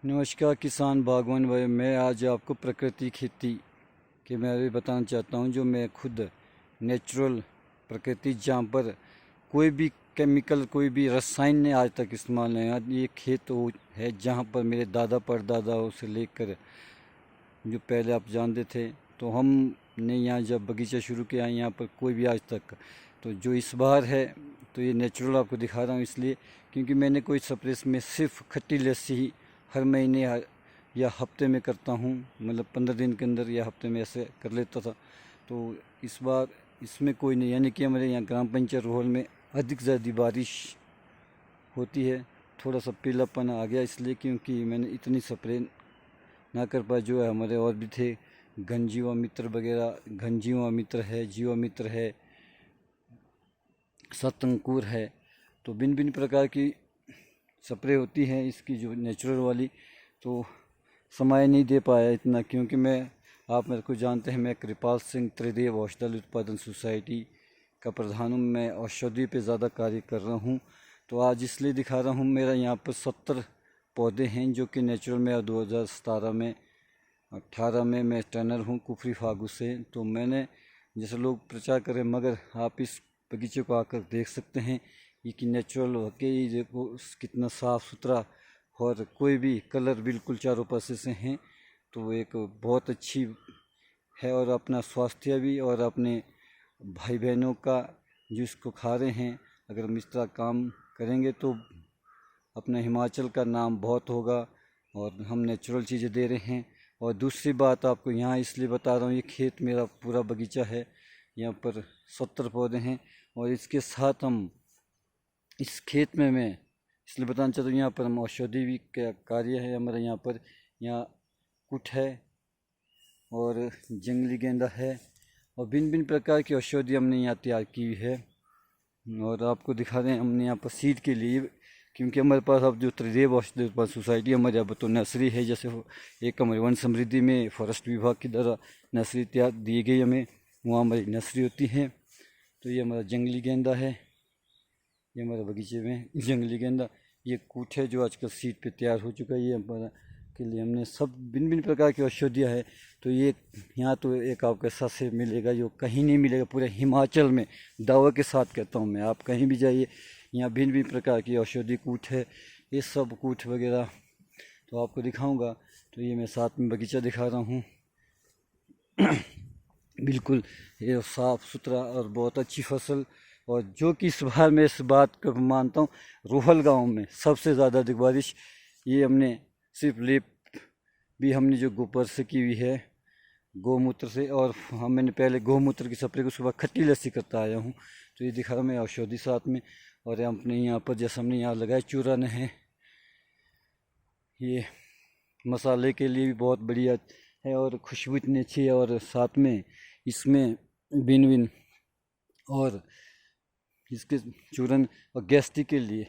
नमस्कार किसान बागवान भाई, मैं आज आपको प्रकृति खेती के बारे में बताना चाहता हूं। जो मैं खुद नेचुरल प्रकृति, जहां पर कोई भी केमिकल, कोई भी रसायन ने आज तक इस्तेमाल नहीं किया। ये खेत वो है जहां पर मेरे दादा परदादाओं से लेकर जो पहले आप जानते थे, तो हमने यहाँ जब बगीचा शुरू किया, यहाँ पर कोई भी आज तक, तो जो इस बार है तो ये नेचुरल आपको दिखा रहा हूँ इसलिए क्योंकि मैंने कोई स्प्रे में सिर्फ खट्टी लस्सी ही हर महीने या हफ्ते में करता हूँ। मतलब 15 दिन के अंदर या हफ्ते में ऐसे कर लेता था। तो इस बार इसमें कोई नहीं, यानी कि हमारे यहाँ ग्राम पंचायत रोहल में अधिक ज़्यादा बारिश होती है। थोड़ा सा पीलापन आ गया इसलिए क्योंकि मैंने इतनी स्प्रे ना कर पाया। जो है हमारे और भी थे, घनजीवा मित्र वगैरह, घनजीवा मित्र है, जीवा मित्र है, सतंकुर है, तो भिन्न भिन्न प्रकार की स्प्रे होती है इसकी जो नेचुरल वाली। तो समय नहीं दे पाया इतना क्योंकि आप मेरे को जानते हैं, मैं कृपाल सिंह त्रिदेव औषधि उत्पादन सोसाइटी का प्रधान हूँ। मैं औषधि पे ज़्यादा कार्य कर रहा हूँ। तो आज इसलिए दिखा रहा हूँ, मेरा यहाँ पर 70 पौधे हैं जो कि नेचुरल में 2017 में 18 में मैं ट्रेनर हूँ कुफरी फागू से। तो मैंने जैसे लोग प्रचार करें, मगर आप इस बगीचे को आकर देख सकते हैं ये कि नेचुरल होके ये देखो कितना साफ़ सुथरा, और कोई भी कलर बिल्कुल चारों पासे से हैं। तो एक बहुत अच्छी है, और अपना स्वास्थ्य भी और अपने भाई बहनों का जो इसको खा रहे हैं, अगर हम इस तरह काम करेंगे तो अपना हिमाचल का नाम बहुत होगा। और हम नेचुरल चीज़ें दे रहे हैं। और दूसरी बात आपको यहाँ इसलिए बता रहा हूँ, ये खेत मेरा पूरा बगीचा है, यहाँ पर 70 पौधे हैं। और इसके साथ हम इस खेत में मैं इसलिए बताना चाहता हूँ, यहाँ पर हम औषधि भी का कार्य है हमारे यहाँ पर। यहाँ कुट है और जंगली गेंदा है और भिन्न भिन्न प्रकार की औषधि हमने यहाँ तैयार की हुई है। और आपको दिखा रहे हैं हमने यहाँ पर सीड के लिए, क्योंकि हमारे पास अब जो त्रिदेव औषधि उत्पादन सोसाइटी हमारे यहाँ पर तो नर्सरी है। जैसे एक हमारे वन समृद्धि में फॉरेस्ट विभाग की द्वारा नर्सरी तैयार दी गई हमें, वहाँ हमारी नर्सरी होती है। तो ये हमारा जंगली गेंदा है, ये हमारे बगीचे में जंगली गेंदा। ये कूट है जो आजकल सीड पे तैयार हो चुका है। ये हमारा के लिए हमने सब भिन्न भिन्न प्रकार की औषधियाँ है। तो ये यहाँ तो एक आपको ऐसा से मिलेगा जो कहीं नहीं मिलेगा पूरे हिमाचल में, दावा के साथ कहता हूँ मैं। आप कहीं भी जाइए, यहाँ भिन्न भिन्न प्रकार की औषधि कूट है, ये सब कूट वगैरह तो आपको दिखाऊँगा। तो ये मैं साथ में बगीचा दिखा रहा हूँ बिल्कुल ये साफ़ सुथरा और बहुत अच्छी फसल। और जो कि इस बार मैं इस बात को मानता हूँ, रोहल गांव में सबसे ज़्यादा अधिक बारिश ये हमने सिर्फ लेप भी हमने जो गोबर से की हुई है, गौमूत्र से। और मैंने पहले गौमूत्र की स्प्रे को सुबह खट्टी लस्सी करता आया हूँ। तो ये दिखा रहा मैं औषधि साथ में। और अपने यहाँ पर जैसे हमने यहाँ लगाए चूरन है, ये मसाले के लिए भी बहुत बढ़िया है और खुशबू इतनी अच्छी है। और साथ में इसमें भिन्न भिन्न और इसके चूरन और गैस्ट्रिक के लिए,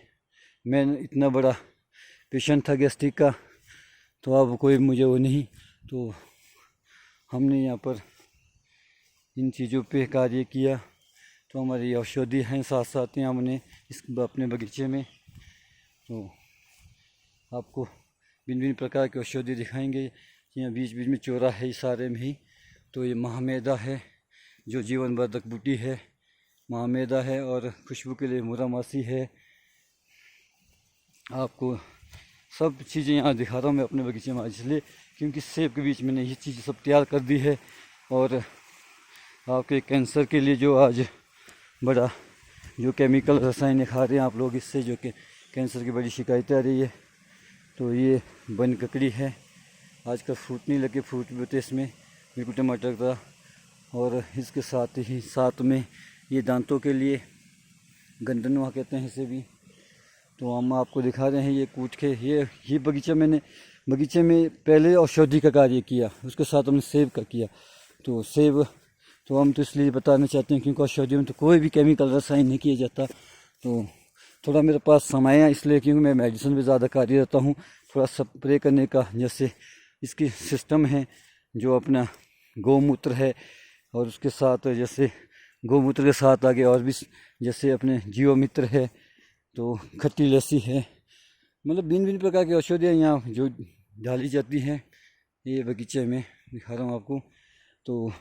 मैं इतना बड़ा पेशेंट था गैस्ट्रिक का, तो अब कोई मुझे वो नहीं। तो हमने यहाँ पर इन चीज़ों पे कार्य किया। तो हमारी औषधि हैं साथ साथ यहाँ हमने इस अपने बगीचे में। तो आपको भिन्न भिन्न प्रकार की औषधि दिखाएंगे। यहाँ बीच बीच में चौरा है इस सारे में ही। तो ये महामेदा है जो जीवन वर्धक बूटी है, महामेदा है। और खुशबू के लिए मुरामासी है। आपको सब चीज़ें यहाँ दिखा रहा हूँ मैं अपने बगीचे में, इसलिए क्योंकि सेब के बीच मैंने ये चीज़ सब तैयार कर दी है। और आपके कैंसर के लिए जो आज बड़ा जो केमिकल रसायन खा रहे हैं आप लोग, इससे जो कि कैंसर की बड़ी शिकायतें आ रही है। तो ये बन ककड़ी है, आजकल फ्रूट नहीं लगे, फ्रूट भी होते इसमें बिल्कुल टमाटर का। और इसके साथ में ये दांतों के लिए गंडनुआ कहते हैं इसे भी। तो हम आपको दिखा रहे हैं ये कूट के। ये बगीचे में पहले औषधि का कार्य किया, उसके साथ हमने सेब का किया। तो सेब तो हम तो इसलिए बताना चाहते हैं क्योंकि औषधि में तो कोई भी केमिकल रसायन नहीं किया जाता। तो थोड़ा मेरे पास समय है इसलिए, क्योंकि मैं मेडिसिन में ज़्यादा कार्य रहता हूँ, थोड़ा स्प्रे करने का। जैसे इसकी सिस्टम है जो अपना गौमूत्र है, और उसके साथ जैसे गौमूत्र के साथ आगे और भी जैसे अपने जीवा मित्र है, तो खट्टी लस्सी है, मतलब भिन्न भिन्न प्रकार की औषधियाँ यहाँ जो डाली जाती है। ये बगीचे में दिखा रहा हूँ आपको। तो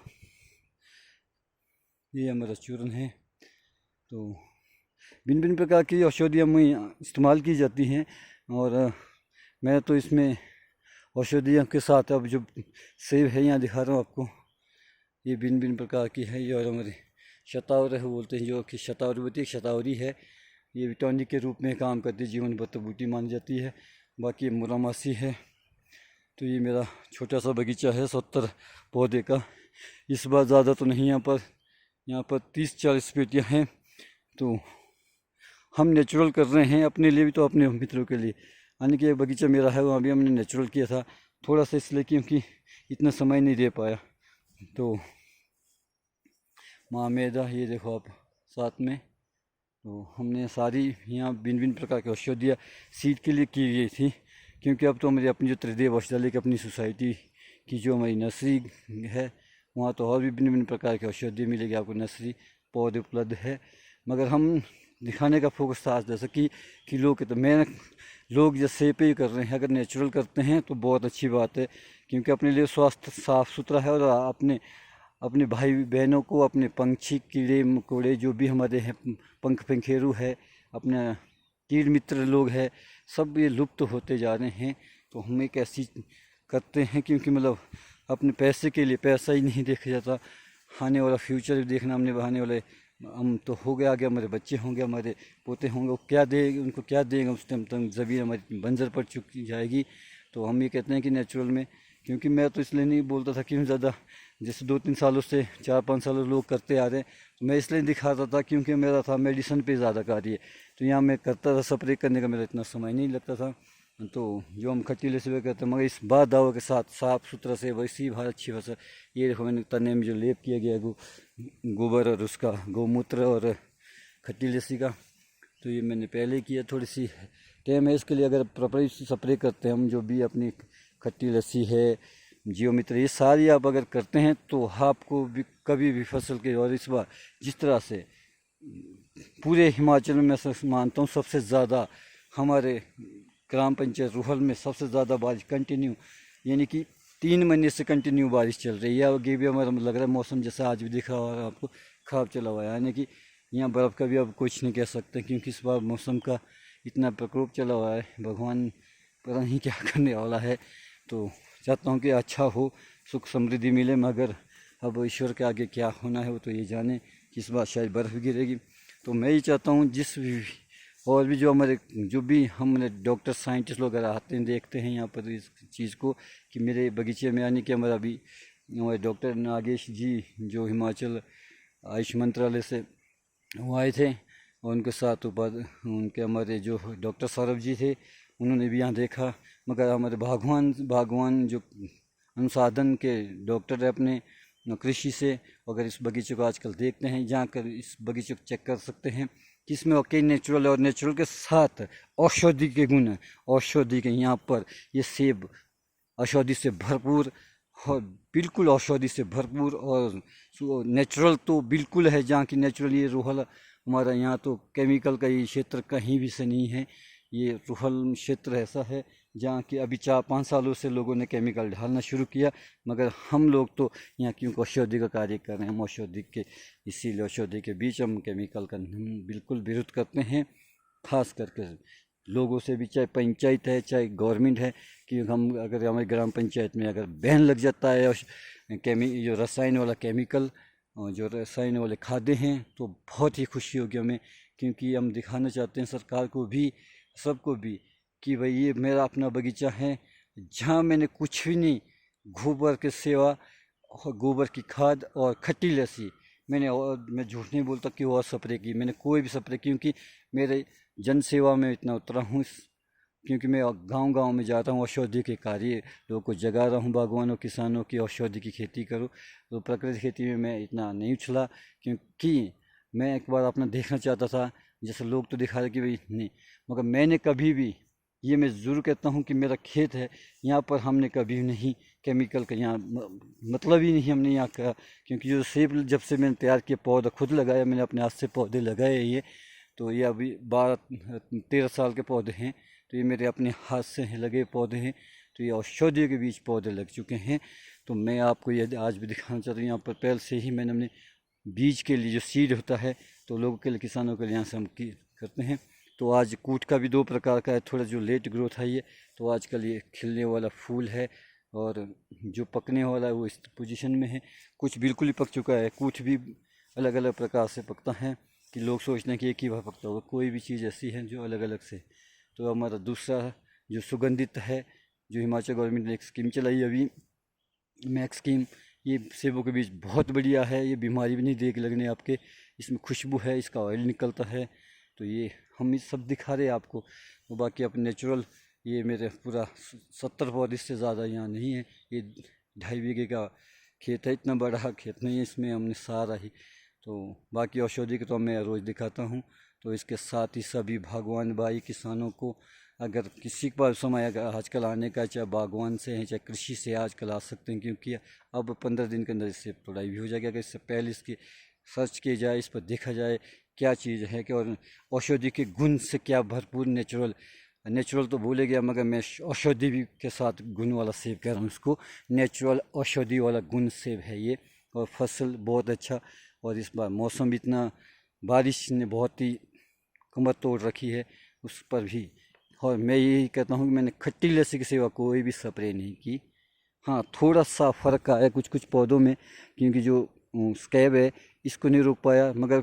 ये हमारा चूरन है। तो भिन्न भिन्न प्रकार की औषधियाँ में इस्तेमाल की जाती हैं। और मैं तो इसमें औषधियों के साथ अब जो सेब है यहाँ दिखा रहा हूँ आपको, ये भिन्न भिन्न प्रकार की है। ये और हमारे शतावरी है बोलते हैं, जो कि शतावरी होती है, शतावरी है। ये विटानिक के रूप में काम करती है, जीवन भर बूटी मानी जाती है। बाकी मुरामासी है। तो ये मेरा छोटा सा बगीचा है 70 पौधे का। इस बार ज़्यादा तो नहीं, यहाँ पर 30-40 पेटियाँ हैं। तो हम नेचुरल कर रहे हैं अपने लिए भी, तो अपने मित्रों के लिए। यानी कि बगीचा मेरा है, वहाँ भी हमने नेचुरल किया था थोड़ा सा, इसलिए क्योंकि इतना समय नहीं दे पाया। तो मैदा ये देखो आप साथ में। तो हमने सारी यहाँ भिन्न भिन्न प्रकार की औषधियाँ सीड के लिए की गई थी, क्योंकि अब तो हमारी अपनी जो त्रिदेव औषधालय की अपनी सोसाइटी की जो हमारी नर्सरी है, वहाँ तो और भी भिन्न भिन्न प्रकार की औषधि मिलेगी आपको, नर्सरी पौधे उपलब्ध है। मगर हम दिखाने का फोकस था आज जैसा कि लोग तो मैं लोग जैसे पे ही कर रहे हैं। अगर नेचुरल करते हैं तो बहुत अच्छी बात है, क्योंकि अपने लिए स्वास्थ्य साफ़ सुथरा है। और अपने भाई बहनों को, अपने पंछी कीड़े मकोड़े जो भी हमारे हैं, पंख पंखेरु है, अपने कीड़ मित्र लोग हैं, सब ये लुप्त होते जा रहे हैं। तो हम एक ऐसी करते हैं, क्योंकि मतलब अपने पैसे के लिए पैसा ही नहीं देखा जाता, आने वाला फ्यूचर भी देखना। हमने आने वाले हम तो हो गया आगे, हमारे बच्चे होंगे, हमारे पोते होंगे, वो क्या देंगे, उनको क्या देंगे उस टाइम तक ज़मीन हमारी बंजर पड़ चुकी जाएगी। तो हम ये कहते हैं कि नेचुरल में, क्योंकि मैं तो इसलिए नहीं बोलता था कि ज़्यादा, जैसे 2-3 सालों से 4-5 सालों लोग करते आ रहे हैं, तो मैं इसलिए दिखाता था क्योंकि मेरा था मेडिसिन पे ज़्यादा कार्य। तो यहाँ मैं करता था, स्प्रे करने का मेरा इतना समय नहीं लगता था। तो जो हम खट्टी लस्सी में करते हैं, मगर इस बार दावा के साथ साफ़ सुथरा से वैसी बहुत अच्छी फसल। ये देखो मैंने तने में जो लेप किया गया गोबर और उसका गौमूत्र और खट्टी लस्सी का, तो ये मैंने पहले किया। थोड़ी सी टाइम है इसके लिए। अगर प्रॉपर स्प्रे करते हैं हम, जो भी अपनी खट्टी लस्सी है, जीव मित्र, ये सारी आप अगर करते हैं तो आपको भी कभी भी फसल के, और इस बार जिस तरह से पूरे हिमाचल में मैं मानता हूँ सबसे ज़्यादा हमारे ग्राम पंचायत रूहल में सबसे ज़्यादा बारिश कंटिन्यू, यानी कि 3 महीने से कंटिन्यू बारिश चल रही है। आगे भी हमारा लग रहा है मौसम जैसा आज भी दिख रहा है आपको, ख़राब चला हुआ है। यानी कि यहाँ बर्फ़ का भी अब कुछ नहीं कह सकते, क्योंकि इस बार मौसम का इतना प्रकोप चला हुआ है। भगवान पता नहीं क्या करने वाला है। तो चाहता हूँ कि अच्छा हो, सुख समृद्धि मिले, मगर अब ईश्वर के आगे क्या होना है वो तो ये जाने कि इस बार शायद बर्फ़ गिरेगी। तो मैं ही चाहता हूँ जिस भी, और भी जो हमारे जो भी हमारे डॉक्टर साइंटिस्ट वगैरह आते हैं, देखते हैं यहाँ पर इस चीज़ को, कि मेरे बगीचे में, यानी कि हमारा अभी हमारे डॉक्टर नागेश जी जो हिमाचल आयुष मंत्रालय से वो आए थे, और उनके साथ उनके हमारे जो डॉक्टर सौरभ जी थे, उन्होंने भी यहाँ देखा। मगर हमारे भागवान जो अनुसंधान के डॉक्टर है अपने कृषि से, अगर इस बगीचे को आजकल देखते हैं, जाकर इस बगीचे को चेक कर सकते हैं कि इसमें वाकई नेचुरल है, और नेचुरल के साथ औषधि के गुण, औषधि के यहाँ पर ये सेब औषधि से भरपूर, और बिल्कुल औषधि से भरपूर, और नेचुरल तो बिल्कुल है। जहाँ की नेचुरल ये रूहल हमारा, यहाँ तो केमिकल का ये क्षेत्र कहीं भी से नहीं है। ये रूहल क्षेत्र ऐसा है जहाँ की अभी 4-5 सालों से लोगों ने केमिकल डालना शुरू किया, मगर हम लोग तो यहाँ क्योंकि औषधि का कार्य कर रहे हैं, हम औषधि के, इसीलिए औषधि के बीच हम केमिकल का हम बिल्कुल विरोध करते हैं। खास करके लोगों से भी, चाहे पंचायत है चाहे गवर्नमेंट है, कि हम अगर हमारे ग्राम पंचायत में अगर बैन लग जाता है जो रसायन वाला केमिकल, जो रसायन वाले खाद्य हैं, तो बहुत ही खुशी होगी हमें, क्योंकि हम दिखाना चाहते हैं सरकार को भी, सबको भी, कि भाई ये मेरा अपना बगीचा है जहाँ मैंने कुछ भी नहीं, गोबर के सेवा, गोबर की खाद और खट्टी लस्सी मैंने, और मैं झूठ नहीं बोलता कि और स्प्रे की मैंने, कोई भी स्प्रे, क्योंकि मेरे जन सेवा में इतना उतरा हूँ, क्योंकि मैं गांव-गांव में जाता हूँ, औषधि के कार्य लोगों को जगा रहा हूँ, बागवानों किसानों की औषधि की खेती करो। तो प्राकृतिक खेती में मैं इतना नहीं उछला, क्योंकि मैं एक बार अपना देखना चाहता था। जैसे लोग तो दिखा रहे कि भाई नहीं, मगर मैंने कभी भी, ये मैं ज़रूर कहता हूँ कि मेरा खेत है, यहाँ पर हमने कभी नहीं केमिकल का, यहाँ मतलब ही नहीं हमने यहाँ का, क्योंकि जो सेब जब से मैंने तैयार किया, पौधा खुद लगाया मैंने, अपने हाथ से पौधे लगाए ये, तो ये अभी 12-13 साल के पौधे हैं। तो ये मेरे अपने हाथ से लगे पौधे हैं। तो ये औषधियों के बीज पौधे लग चुके हैं। तो मैं आपको यदि आज भी दिखाना चाहता हूँ, यहाँ पर पहले से ही मैंने अपने बीज के लिए जो सीड होता है तो लोगों के लिए, किसानों के लिए यहाँ से हम करते हैं। तो आज कूट का भी 2 प्रकार का है, थोड़ा जो लेट ग्रोथ है ये, तो आजकल ये खिलने वाला फूल है, और जो पकने वाला है वो इस पोजीशन में है। कुछ बिल्कुल ही पक चुका है, कूट भी अलग अलग प्रकार से पकता है कि लोग सोचते हैं कि एक ही बार पकता होगा, कोई भी चीज़ ऐसी है जो अलग अलग से। तो हमारा दूसरा जो सुगंधित है, जो हिमाचल गवर्नमेंट ने एक स्कीम चलाई अभी, मैक्स स्कीम, ये सेबों के बीज बहुत बढ़िया है, ये बीमारी भी नहीं देगी लगने आपके, इसमें खुशबू है, इसका ऑयल निकलता है। तो ये हम इस सब दिखा रहे हैं आपको। तो बाकी अपने नेचुरल, ये मेरे पूरा 70 पौधे से ज़्यादा यहाँ नहीं है, ये 2.5 बीघे का खेत है, इतना बड़ा खेत नहीं है इसमें, हमने सारा ही। तो बाकी औषधि को तो मैं रोज़ दिखाता हूँ। तो इसके साथ ही सभी बागवान भाई किसानों को, अगर किसी के पास समय अगर आजकल आने का, चाहे बागवान से हैं चाहे कृषि से, आजकल आ सकते हैं, क्योंकि अब 15 दिन के अंदर इससे प्रोडाई भी हो जाएगा। अगर इससे पहले इसकी सर्च की जाए, इस पर देखा जाए क्या चीज़ है कि, और औषधि के गुण से क्या भरपूर, नेचुरल, नेचुरल तो भूले गया, मगर मैं औषधि भी के साथ गुण वाला सेब कह रहा हूँ इसको, नेचुरल औषधि वाला गुण सेब है ये। और फसल बहुत अच्छा, और इस बार मौसम इतना, बारिश ने बहुत ही कमर तोड़ रखी है उस पर भी। और मैं यही कहता हूँ कि मैंने खट्टी लस्सी के सिवा कोई भी स्प्रे नहीं की। हाँ, थोड़ा सा फ़र्क आया कुछ कुछ पौधों में, क्योंकि जो स्कैब है इसको नहीं रोक पाया, मगर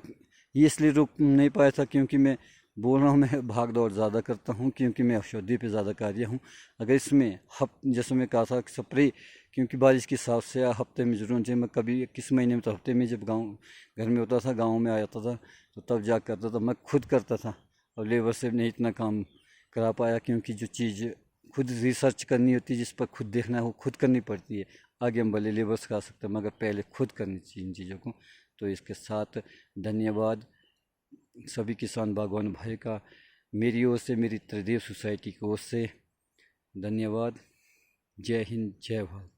ये इसलिए रोक नहीं पाया था क्योंकि मैं बोल रहा हूँ, मैं भाग दौड़ ज़्यादा करता हूँ, क्योंकि मैं औषधि पे ज़्यादा कार्य हूँ। अगर इसमें जैसे मैं कहा था स्प्रे, क्योंकि बारिश के हिसाब से हफ्ते में जरूर चाहिए, मैं कभी किस महीने में, तो हफ्ते में जब गाँव घर में होता था, गाँव में आता था तो तब जा करता था, मैं खुद करता था। और लेबर से नहीं इतना काम करा पाया, क्योंकि जो चीज़ खुद रिसर्च करनी होती है, जिस पर खुद देखना है, वो खुद करनी पड़ती है। आगे हम भले लेबर सिखा सकते हैं, मगर पहले खुद करनी चाहिए इन चीज़ों को। तो इसके साथ धन्यवाद सभी किसान बागवान भाई का, मेरी ओर से, मेरी त्रिदेव सोसाइटी की ओर से धन्यवाद। जय हिंद, जय भारत।